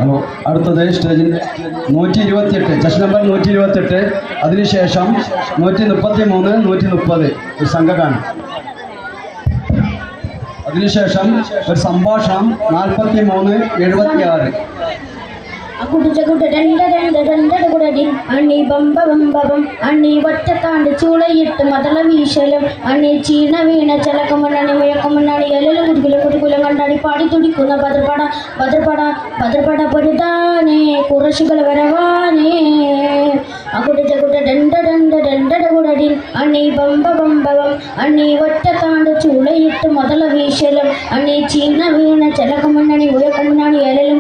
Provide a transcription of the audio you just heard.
അപ്പോൾ അടുത്തത് സ്റ്റേജിൽ 128 ചെസ് നമ്പർ 128. അതിനുശേഷം 133, 130 ഒരു സംഘഗാനം. അതിനുശേഷം ഒരു സംഭാഷണം 43, 76. അണി ബമ്പ ബമ്പം അണി ഒറ്റക്കാണ്ട് ചൂളയിട്ട് മതള വീശലും അണി ചീണ വീണ ചലക്കമണ്ണി മുഴക്കമണ്ണാണി എല്ലാം കുടിക്കുലം കണ്ടാടി പാടി തുടിക്കുന്ന ഭദ്രപട ഭദ്രപട ഭദ്രപട പൊരുതാനേ കുറശുകൾ വരവാനേ അകുട ഡണ്ടടി അണി ബമ്പ ബമ്പം അണി ഒറ്റക്കാണ്ട് ചൂളയിട്ട് മതള വീശലും അണി ചീണ വീണ ചലക്കമണ്ണി മുഴക്കമണ്ണാണി എല്ലാം